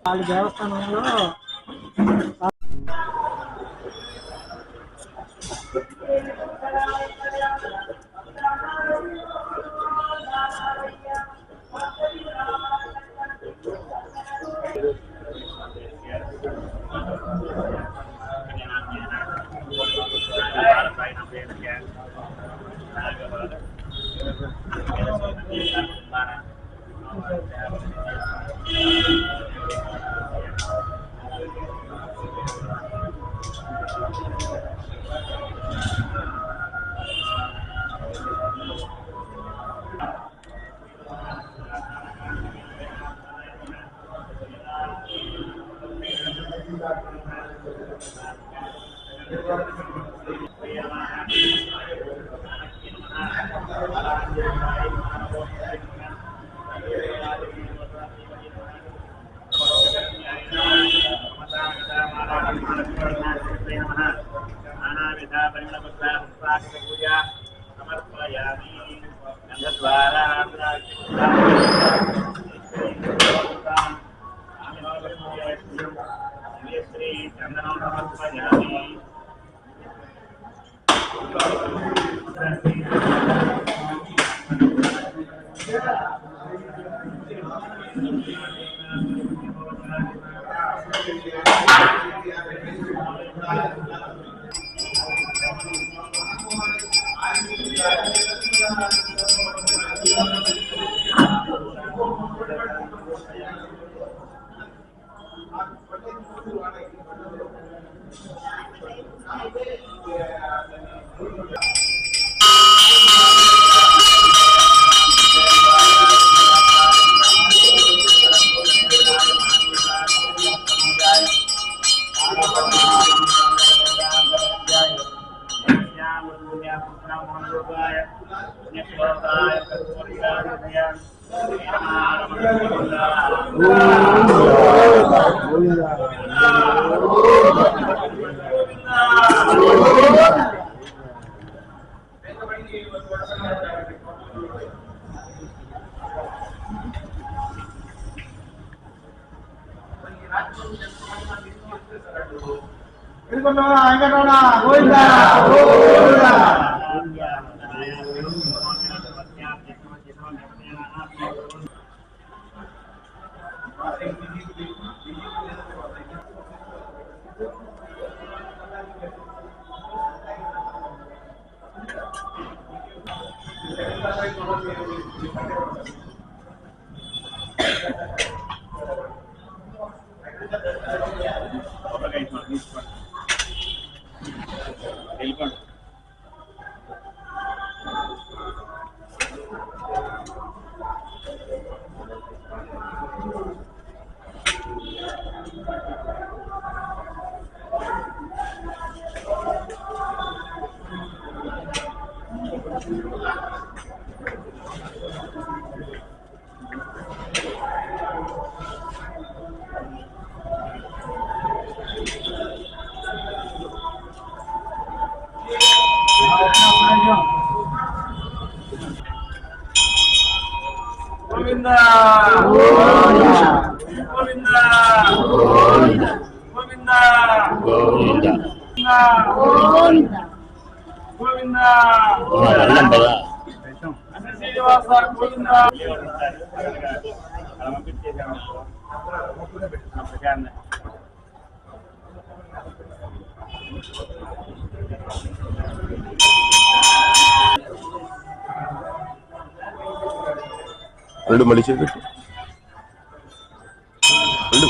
వాళ్ళ దేవస్థానంలో రెండు మనిషి పెట్టు రెండు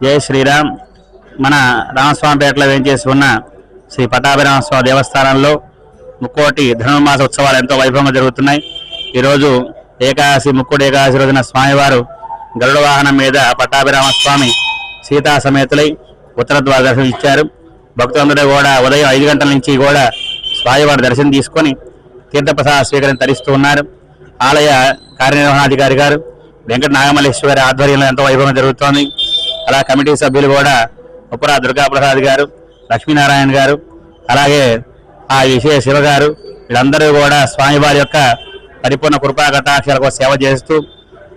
జై శ్రీరామ్. మన రామస్వామిపేటలో వేంచేసి ఉన్న శ్రీ పట్టాభిరామ స్వామి దేవస్థానంలో ముక్కోటి ధనుర్మాస ఉత్సవాలు ఎంతో వైభవంగా జరుగుతున్నాయి. ఈరోజు ఏకాదశి, ముక్కోటి ఏకాదశి రోజున స్వామివారు గరుడ వాహనం మీద పట్టాభిరామ స్వామి సీతా సమేతులై ఉత్తర ద్వార దర్శనం ఇచ్చారు. భక్తులందరూ కూడా ఉదయం 5 గంటల నుంచి కూడా స్వామివారి దర్శనం తీసుకొని తీర్థప్రసాద స్వీకరణ తరిస్తూ ఉన్నారు. ఆలయ కార్యనిర్వహణాధికారి గారు వెంకట నాగమల్లేశ్వరి ఆధ్వర్యంలో ఎంతో వైభవం జరుగుతోంది. అలా కమిటీ సభ్యులు కూడా ఉప్పరా దుర్గాప్రసాద్ గారు, లక్ష్మీనారాయణ గారు, అలాగే ఆ విశేష శివ గారు, వీళ్ళందరూ కూడా స్వామివారి యొక్క పరిపూర్ణ కృపా కటాక్షాలకు సేవ చేస్తూ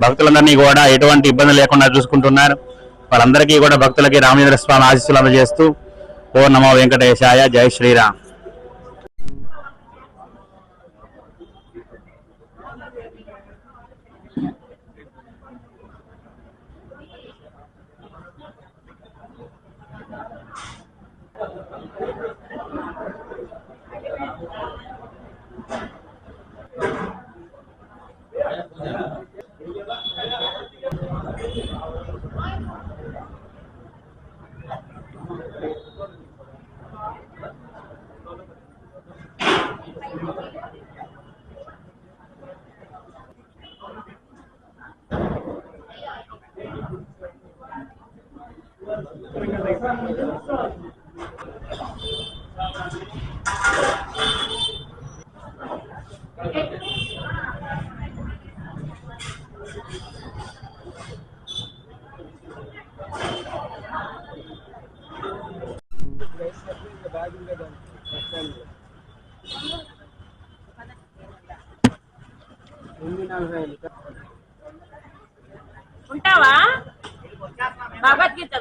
భక్తులందరినీ కూడా ఎటువంటి ఇబ్బంది లేకుండా చూసుకుంటున్నారు. వాళ్ళందరికీ కూడా భక్తులకి రామచంద్ర స్వామి ఆశీస్సులు అందజేస్తూ ఓ నమో వెంకటేశాయ, జై శ్రీరామ్. ఉంటావా? భగవద్గీత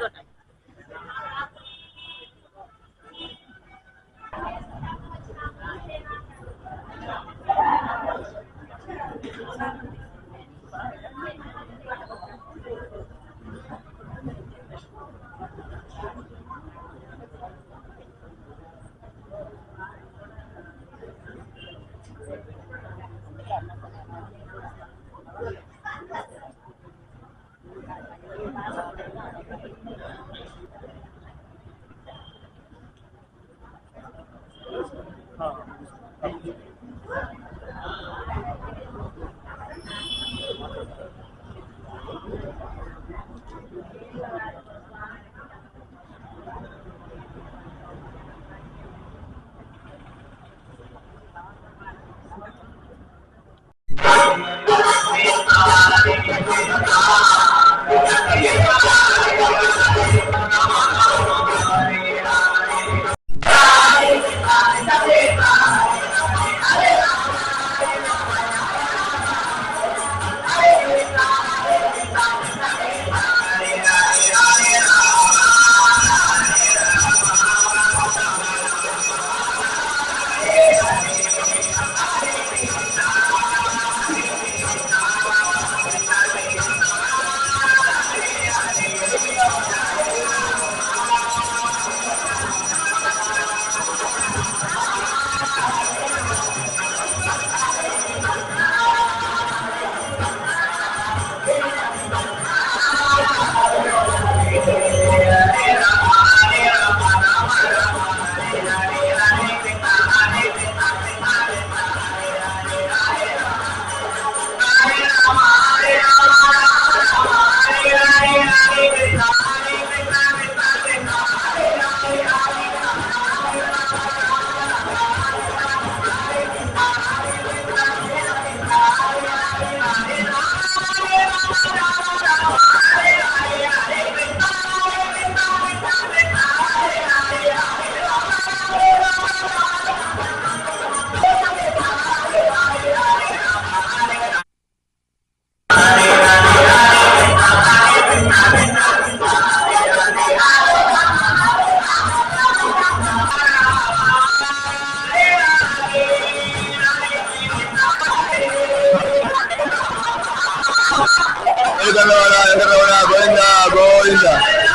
గోవింద గోవింద.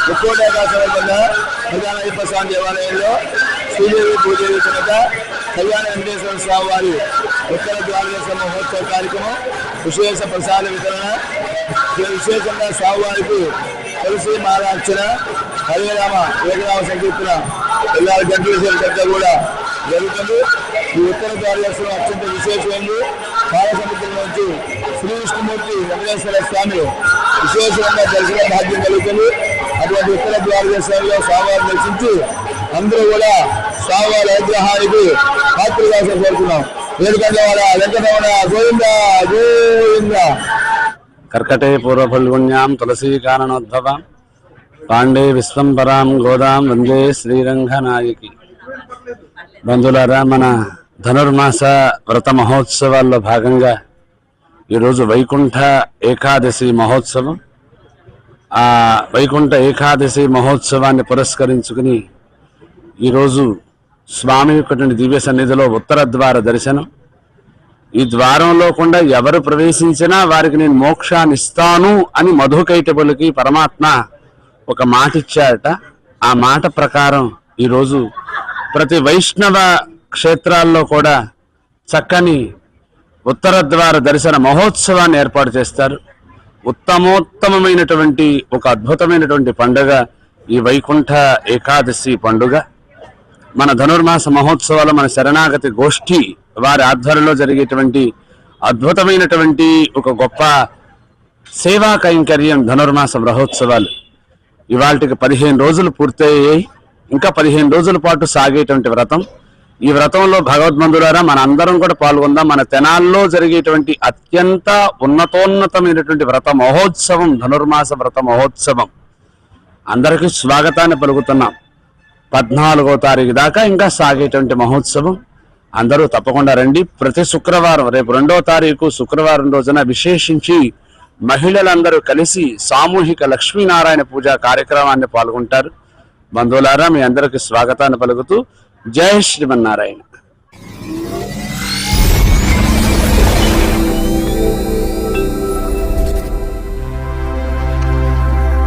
ముక్కోటి ఏకాదశి సందర్భంగా ప్రధాన స్వామి దేవాలయంలో శ్రీదేవి భూదేవి కనుక కళ్యాణ వెంకటేశ్వర స్వామి వారి ఉత్తర ద్వాదశ మహోత్సవ కార్యక్రమం, విశేష ప్రసాద వితరణ, విశేషంగా స్వామివారికి తులసి మాలార్చన, హరే రామ ఏకరామ సంకీర్తన పిల్లల గంటల సేపు కూడా జరుగుతుంది. ఈ ఉత్తర ద్వారదర్శనం అత్యంత విశేషమైంది. పాలసముద్రం నుంచి శ్రీ విష్ణుమూర్తి వెంకటేశ్వర స్వామి విశేషంగా దర్శన భాగ్యం కలుగుతుంది. అటువంటి ఉత్తర ద్వారదర్శనంలో స్వామివారిని దర్శించి అందరూ కూడా స్వామివారి అనుగ్రహానికి పాత్రగా కోరుతున్నాం. ఎందుకంటే వెంకటరమణ గోవింద గోవింద. కర్కటే పూర్వఫల్గుణ్యాం తులసీ కారణోద్భవాం పాండే విశ్వంబరాం గోదాం వందే శ్రీరంగనాయకి. బంధువులారా, మన ధనుర్మాస వ్రత మహోత్సవాల్లో భాగంగా ఈరోజు వైకుంఠ ఏకాదశి మహోత్సవం. ఆ వైకుంఠ ఏకాదశి మహోత్సవాన్ని పురస్కరించుకుని ఈరోజు స్వామి యొక్క దివ్య సన్నిధిలో ఉత్తర ద్వార దర్శనం. ఈ ద్వారంలో కూడా ఎవరు ప్రవేశించినా వారికి నేను మోక్షాన్ని ఇస్తాను అని మధుకైటబులకి పరమాత్మ ఒక మాట ఇచ్చారట. ఆ మాట ప్రకారం ఈరోజు ప్రతి వైష్ణవ క్షేత్రాల్లో కూడా చక్కని ఉత్తర ద్వార దర్శన మహోత్సవాన్ని ఏర్పాటు చేస్తారు. ఉత్తమోత్తమైనటువంటి ఒక అద్భుతమైనటువంటి పండుగ ఈ వైకుంఠ ఏకాదశి పండుగ. మన ధనుర్మాస మహోత్సవాలు మన శరణాగతి గోష్ఠి వారి ఆధ్వర్యంలో జరిగేటువంటి అద్భుతమైనటువంటి ఒక గొప్ప సేవా కైంకర్యం ధనుర్మాస మహోత్సవాలు. ఇవాళకి 15 రోజులు పూర్తయ్యాయి. ఇంకా 15 రోజుల పాటు సాగేటువంటి వ్రతం. ఈ వ్రతంలో భగవద్బంధులారా మన అందరం కూడా పాల్గొందాం. మన తెనాల్లో జరిగేటువంటి అత్యంత ఉన్నతోన్నతమైనటువంటి వ్రత మహోత్సవం ధనుర్మాస వ్రత మహోత్సవం. అందరికీ స్వాగతాన్ని పలుకుతున్నాం. 14వ తారీఖు దాకా ఇంకా సాగేటువంటి మహోత్సవం. అందరూ తప్పకుండా రండి. ప్రతి శుక్రవారం, రేపు 2వ తారీఖు శుక్రవారం రోజున విశేషించి మహిళలందరూ కలిసి సామూహిక లక్ష్మీనారాయణ పూజ కార్యక్రమాన్ని పాల్గొంటారు. బంధువులారా, మీ అందరికీ స్వాగతాన్ని పలుకుతూ జై శ్రీమన్నారాయణ.